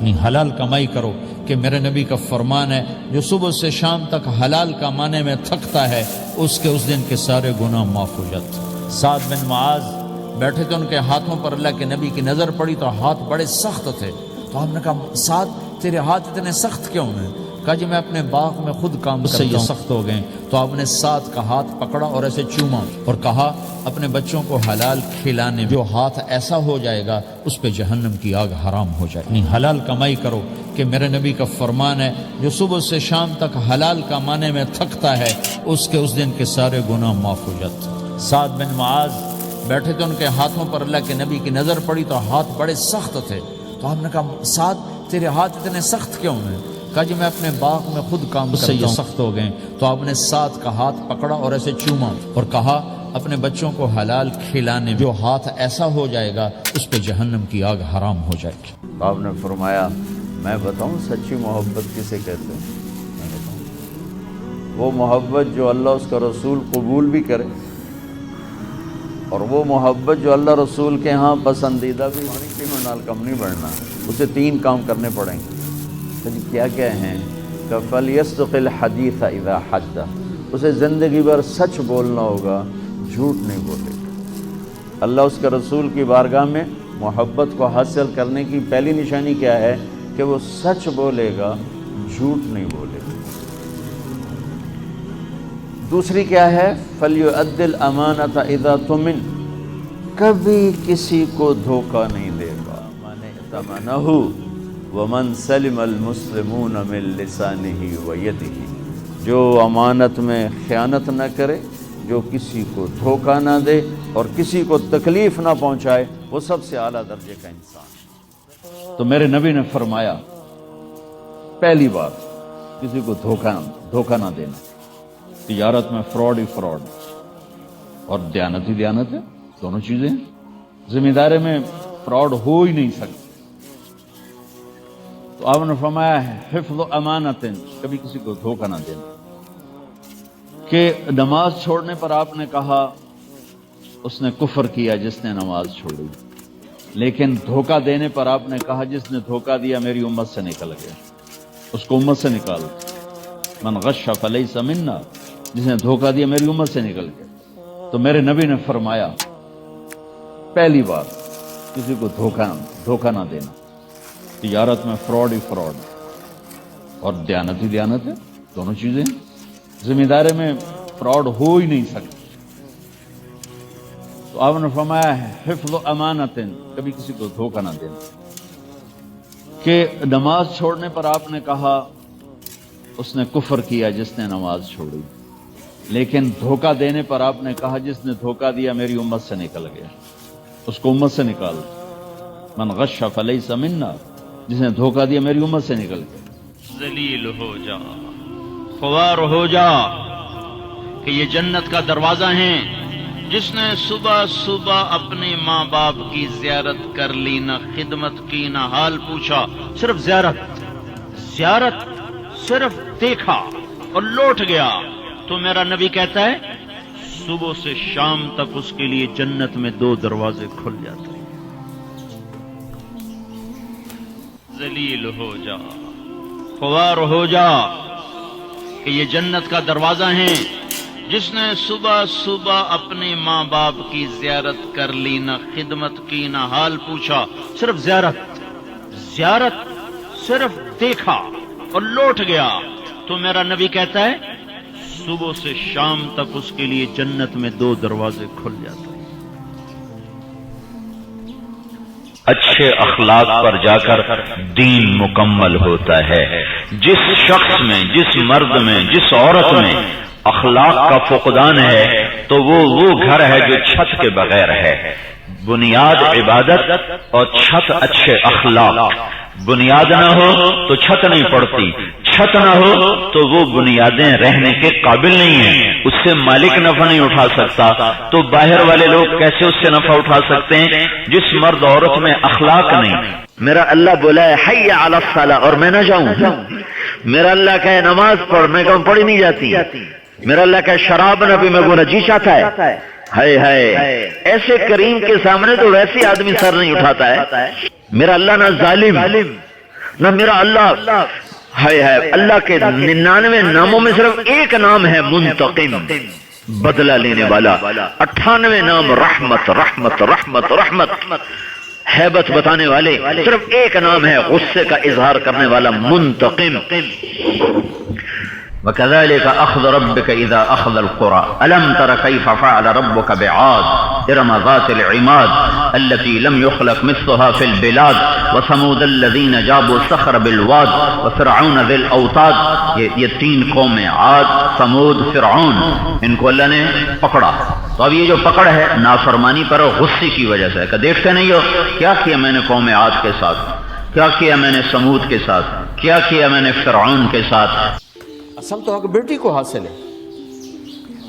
اپنی حلال کمائی کرو کہ میرے نبی کا فرمان ہے جو صبح سے شام تک حلال کمانے میں تھکتا ہے اس کے اس دن کے سارے گناہ معاف ہو جاتے ہیں۔ سعد بن معاذ بیٹھے تھے، ان کے ہاتھوں پر اللہ کے نبی کی نظر پڑی تو ہاتھ بڑے سخت تھے، تو ہم نے کہا سعد تیرے ہاتھ اتنے سخت کیوں ہیں؟ کہا جی میں اپنے باغ میں خود کام کرتا ہوں، سخت ہو گئے۔ تو آپ نے سعد کا ہاتھ پکڑا اور ایسے چوما اور کہا اپنے بچوں کو حلال کھلانے، جو ہاتھ ایسا ہو جائے گا اس پہ جہنم کی آگ حرام ہو جائے گی۔ حلال کمائی کرو کہ میرے نبی کا فرمان ہے جو صبح سے شام تک حلال کمانے میں تھکتا ہے اس کے اس دن کے سارے گناہ معاف ہو جاتے ہیں۔ سعد بن معاذ بیٹھے تھے، ان کے ہاتھوں پر اللہ کے نبی کی نظر پڑی تو ہاتھ بڑے سخت تھے، تو ہم نے کہا سعد تیرے ہاتھ اتنے سخت کیوں ہیں؟ کہا جی میں اپنے باغ میں خود کام کرتا ہوں، سخت ہو گئے۔ تو آپ نے سعد کا ہاتھ پکڑا اور ایسے چوما اور کہا اپنے بچوں کو حلال کھلانے، جو ہاتھ ایسا ہو جائے گا اس پہ جہنم کی آگ حرام ہو جائے گی۔ آپ نے فرمایا میں بتاؤں سچی محبت کسے کہتے ہیں؟ میں بتاؤں وہ محبت جو اللہ اس کا رسول قبول بھی کرے، اور وہ محبت جو اللہ رسول کے ہاں پسندیدہ بھی ہونی چاہیے، نال کم نہیں بڑھنا، اسے 3 کام کرنے پڑیں گے۔ تو جی کیا کیا ہیں؟ کہ فَلْيَصْدِقِ الْحَدِيثَ إِذَا حَدَّثَ، اسے زندگی بھر سچ بولنا ہوگا، جھوٹ نہیں بولے گا۔ اللہ اس کے رسول کی بارگاہ میں محبت کو حاصل کرنے کی پہلی نشانی کیا ہے؟ کہ وہ سچ بولے گا، جھوٹ نہیں بولے گا۔ دوسری کیا ہے؟ فَلْيُؤَدِّ الْأَمَانَةَ إِذَا تُمِنَ، کبھی کسی کو دھوکہ نہیں دے گا۔ مَنِ ائْتَمَنَهُ وَمَنْ سَلِمَ الْمُسْلِمُونَ مِنْ لِسَانِهِ وَيَدِهِ، جو امانت میں خیانت نہ کرے، جو کسی کو دھوکہ نہ دے اور کسی کو تکلیف نہ پہنچائے، وہ سب سے اعلیٰ درجے کا انسان۔ تو میرے نبی نے فرمایا پہلی بات کسی کو دھوکہ نہ دینا۔ تجارت میں فراڈ ہی فراڈ اور دیانت ہی دیانت ہے، دونوں چیزیں ہیں۔ ذمہ داری میں فراڈ ہو ہی نہیں سکتا۔ تو آپ نے فرمایا حفظ امانت، کبھی کسی کو دھوکہ نہ دینا۔ کہ نماز چھوڑنے پر آپ نے کہا اس نے کفر کیا جس نے نماز چھوڑی، لیکن دھوکہ دینے پر آپ نے کہا جس نے دھوکہ دیا میری امت سے نکل گیا، اس کو امت سے نکال۔ من غش فلیس منا، جس نے دھوکہ دیا میری امت سے نکل گیا۔ تو میرے نبی نے فرمایا پہلی بات کسی کو دھوکہ نہ دینا۔ تجارت میں فراڈ ہی فراڈ اور دیانت ہی دیانت ہے، دونوں چیزیں ہیں۔ ذمہ داری میں فراڈ ہو ہی نہیں سکتا۔ تو آپ نے فرمایا حفظ امانت، کبھی کسی کو دھوکہ نہ دینا۔ کہ نماز چھوڑنے پر آپ نے کہا اس نے کفر کیا جس نے نماز چھوڑی، لیکن دھوکہ دینے پر آپ نے کہا جس نے دھوکہ دیا میری امت سے نکل گیا، اس کو امت سے نکال۔ من غش فلیس منا، جس نے دھوکہ دیا میری امت سے نکل گیا۔ ذلیل ہو جا، خوار ہو جا، کہ یہ جنت کا دروازہ ہے۔ جس نے صبح صبح اپنے ماں باپ کی زیارت کر لی، نہ خدمت کی نہ حال پوچھا، صرف زیارت صرف دیکھا اور لوٹ گیا، تو میرا نبی کہتا ہے صبح سے شام تک اس کے لیے جنت میں 2 دروازے کھل جاتے ہیں۔ ذلیل ہو جا، خوار ہو جا، کہ یہ جنت کا دروازہ ہے۔ جس نے صبح صبح اپنے ماں باپ کی زیارت کر لی، نہ خدمت کی نہ حال پوچھا، صرف زیارت صرف دیکھا اور لوٹ گیا، تو میرا نبی کہتا ہے صبح سے شام تک اس کے لیے جنت میں 2 دروازے کھل جاتے ہیں۔ اچھے اخلاق پر جا کر دین مکمل ہوتا ہے۔ جس شخص میں، جس مرد میں، جس عورت میں اخلاق کا فقدان ہے تو وہ گھر ہے جو چھت کے بغیر ہے۔ بنیاد عبادت اور چھت اچھے اخلاق۔ بنیاد نہ ہو تو چھت نہیں پڑتی، چھت نہ ہو تو وہ بنیادیں رہنے کے قابل نہیں ہیں، اس سے مالک نفع نہیں اٹھا سکتا، تو باہر والے لوگ کیسے اس سے نفع اٹھا سکتے ہیں؟ جس مرد عورت میں اخلاق نہیں۔ میرا اللہ بولا ہے حی علی الصلاۃ اور میں نہ جاؤں، میرا اللہ کہے نماز پڑھ، میں کہوں پڑھی نہیں جاتی، میرا اللہ کہے شراب نہ پی، میں کہوں جی چاہتا ہے۔ ہائے ایسے کریم کے سامنے تو ویسے آدمی سر نہیں اٹھاتا ہے۔ میرا اللہ نہ ظالم نہ میرا اللہ ہے اللہ کے 99 ناموں میں صرف ایک نام ہے منتقم، بدلہ لینے والا۔ 98 نام رحمت رحمت رحمت رحمت، ہیبت بتانے والے، صرف ایک نام ہے غصے کا اظہار کرنے والا منتقم۔ وَكَذَلِكَ أَخْذُ رَبِّكَ إِذَا أَخْذَ الْقُرَى أَلَمْ تَرَ كَيْفَ فَعَلَ رَبُّكَ بِعَادٍ إِرَمَ ذَاتِ الْعِمَادِ الَّتِي لَمْ يُخْلَقْ مِثْلُهَا فِي الْبِلَادِ وَثَمُودَ الَّذِينَ جَابُوا الصَّخْرَ بِالْوَادِ وَفِرْعَوْنَ ذِي الْأَوْتَادِ۔ یہ 3 قومیں، عاد، ثمود، فرعون، ان کو اللہ نے پکڑا۔ تو اب یہ جو پکڑ ہے نافرمانی پر اور غصے کی وجہ سے، کہ دیکھتے نہیں ہو کیا کیا میں نے قوم عاد کے ساتھ، کیا کیا میں نے ثمود کے ساتھ، کیا کیا میں نے فرعون کے ساتھ۔ اصل تو حق بیٹی کو حاصل ہے۔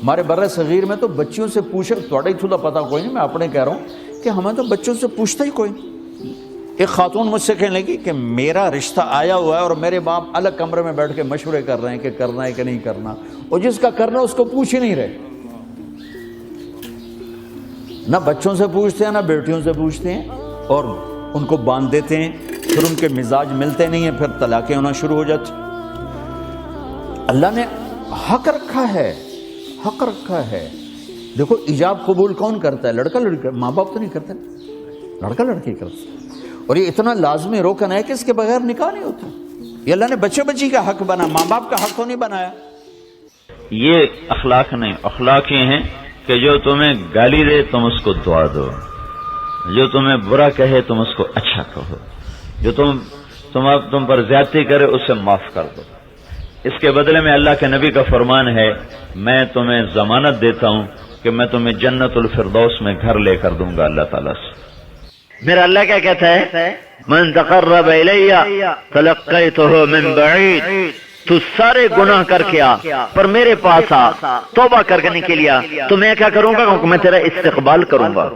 ہمارے بر صغیر میں تو بچیوں سے پوچھے، تھوڑا ہی تھوڑا پتا کوئی نہیں، میں اپنے کہہ رہا ہوں کہ ہمیں تو بچوں سے پوچھتا ہی کوئی نہیں۔ ایک خاتون مجھ سے کہنے لگی کہ میرا رشتہ آیا ہوا ہے اور میرے باپ الگ کمرے میں بیٹھ کے مشورے کر رہے ہیں کہ کرنا ہے کہ نہیں کرنا، اور جس کا کرنا اس کو پوچھ ہی نہیں رہے۔ نہ بچوں سے پوچھتے ہیں نہ بیٹیوں سے پوچھتے ہیں، اور ان کو باندھ دیتے ہیں، پھر ان کے مزاج ملتے نہیں ہیں، پھر طلاقیں ہونا شروع ہو جاتی۔ اللہ نے حق رکھا ہے، حق رکھا ہے۔ دیکھو ایجاب قبول کون کرتا ہے؟ لڑکا لڑکا، ماں باپ تو نہیں کرتے، لڑکا لڑکی کرتا۔ اور یہ اتنا لازمی روکن ہے کہ اس کے بغیر نکاح نہیں ہوتا۔ یہ اللہ نے بچے بچی کا حق بنا، ماں باپ کا حق تو نہیں بنایا۔ یہ اخلاق نہیں، اخلاق یہ ہیں کہ جو تمہیں گالی دے تم اس کو دعا دو، جو تمہیں برا کہے تم اس کو اچھا کہو، جو تم پر زیادتی کرے اسے معاف کر دو۔ اس کے بدلے میں اللہ کے نبی کا فرمان ہے، میں تمہیں ضمانت دیتا ہوں کہ میں تمہیں جنت الفردوس میں گھر لے کر دوں گا اللہ تعالیٰ سے۔ میرا اللہ کیا کہتا ہے؟ من تقرب الی تلقیتہ من بعید، تو سارے گناہ کر کے آ پر میرے پاس آ، توبہ کرنے کے لیے آ، تو میں کیا کروں گا؟ میں تیرا استقبال کروں گا۔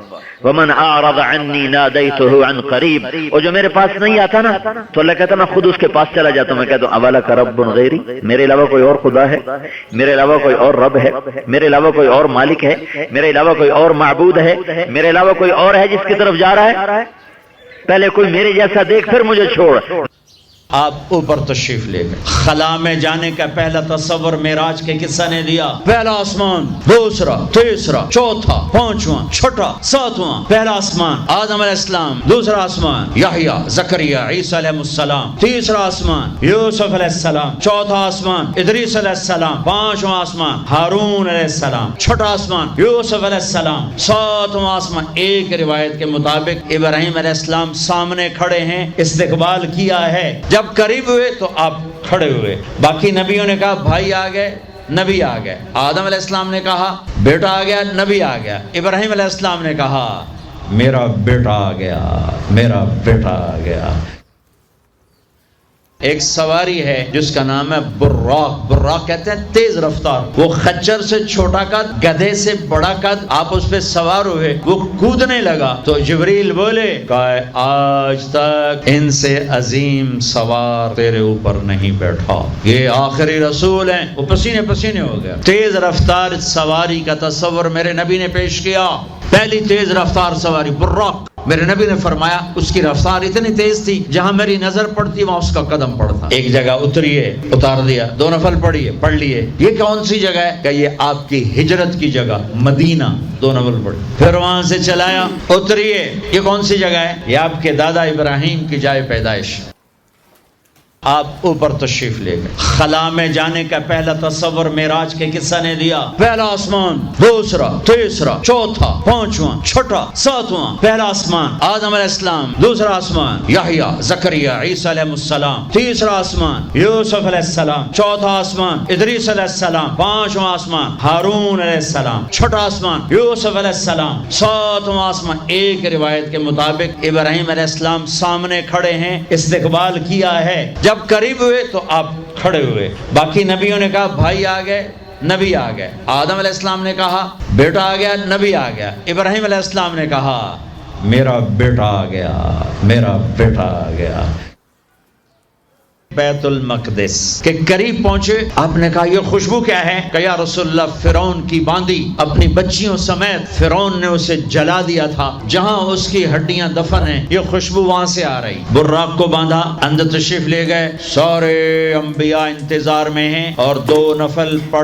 ومن اعرض عنی نادیتہ عن قریب، اور جو میرے پاس نہیں آتا نا تو اللہ کہتا میں خود اس کے پاس چلا جاتا ہوں۔ میں کہتا ہوں اولک رب غیری، میرے علاوہ کوئی اور خدا ہے؟ میرے علاوہ کوئی اور رب ہے؟ میرے علاوہ کوئی اور مالک ہے؟ میرے علاوہ کوئی اور معبود ہے؟ میرے علاوہ کوئی اور ہے جس کی طرف جا رہا ہے؟ پہلے کوئی میرے جیسا دیکھ پھر مجھے چھوڑ۔ آپ اوپر تشریف لے گئے، خلا میں جانے کا پہلا تصور معراج کے قصہ نے دیا۔ پہلا آسمان، دوسرا، تیسرا، چوتھا، پانچواں، چھٹا، ساتواں۔ پہلا آسمان آدم علیہ السلام، دوسرا آسمان یحییٰ، زکریا، عیسیٰ علیہ السلام، تیسرا آسمان یوسف علیہ السلام، چوتھا آسمان ادریس علیہ السلام، پانچواں آسمان ہارون علیہ السلام، چھٹا آسمان یوسف علیہ السلام، ساتواں آسمان۔ ایک روایت کے مطابق ابراہیم علیہ السلام سامنے کھڑے ہیں، استقبال کیا ہے۔ جب قریب ہوئے تو آپ کھڑے ہوئے۔ باقی نبیوں نے کہا بھائی آ گئے، نبی آ گئے۔ آدم علیہ السلام نے کہا بیٹا آ گیا، نبی آ گیا۔ ابراہیم علیہ السلام نے کہا میرا بیٹا آ گیا، میرا بیٹا آ گیا۔ ایک سواری ہے جس کا نام ہے براق۔ براق کہتے ہیں تیز رفتار۔ وہ خچر سے چھوٹا قد، گدھے سے بڑا قد، آپ اس پہ سوار ہوئے، وہ کودنے لگا تو جبریل بولے کہ آج تک ان سے عظیم سوار تیرے اوپر نہیں بیٹھا، یہ آخری رسول ہیں۔ وہ پسینے پسینے ہو گیا۔ تیز رفتار سواری کا تصور میرے نبی نے پیش کیا۔ پہلی تیز رفتار سواری براق۔ میرے نبی نے فرمایا اس کی رفتار اتنی تیز تھی جہاں میری نظر پڑتی وہاں اس کا قدم پڑتا۔ ایک جگہ اتریے، اتار دیا، 2 نفل پڑھیے، پڑھ لیے۔ یہ کون سی جگہ ہے؟ کہ یہ آپ کی ہجرت کی جگہ مدینہ، 2 نفل پڑھ، پھر وہاں سے چلایا، اتریے۔ یہ کون سی جگہ ہے؟ یہ آپ کے دادا ابراہیم کی جائے پیدائش۔ آپ اوپر تشریف لے گئے۔ خلا میں جانے کا پہلا تصور معراج کے قصہ نے دیا۔ پہلا آسمان، دوسرا، تیسرا، چوتھا، پانچواں، چھٹا، ساتواں۔ پہلا آسمان آدم علیہ السلام، دوسرا آسمان یحییٰ، زکریا، عیسیٰ علیہ السلام، تیسرا آسمان یوسف علیہ السلام، چوتھا آسمان ادریس علیہ السلام، پانچواں آسمان ہارون علیہ السلام، چھٹا آسمان یوسف علیہ السلام، ساتواں آسمان۔ ایک روایت کے مطابق ابراہیم علیہ السلام سامنے کھڑے ہیں، استقبال کیا ہے۔ جب قریب ہوئے تو آپ کھڑے ہوئے۔ باقی نبیوں نے کہا بھائی آ گئے، نبی آ گئے۔ آدم علیہ السلام نے کہا بیٹا آ گیا، نبی آ گیا۔ ابراہیم علیہ السلام نے کہا میرا بیٹا آ گیا، میرا بیٹا آ گیا۔ بیت المقدس کے قریب پہنچے، آپ نے کہا یہ خوشبو کیا ہے؟ کہ یا رسول اللہ فرعون کی باندی اپنی بچیوں سمیت فرعون نے اسے جلا دیا تھا، جہاں اس کی ہڈیاں دفن ہیں یہ خوشبو وہاں سے آ رہی۔ براق کو باندھا، اندر تشریف لے گئے، سارے انبیاء انتظار میں ہیں اور 2 نفل پڑھ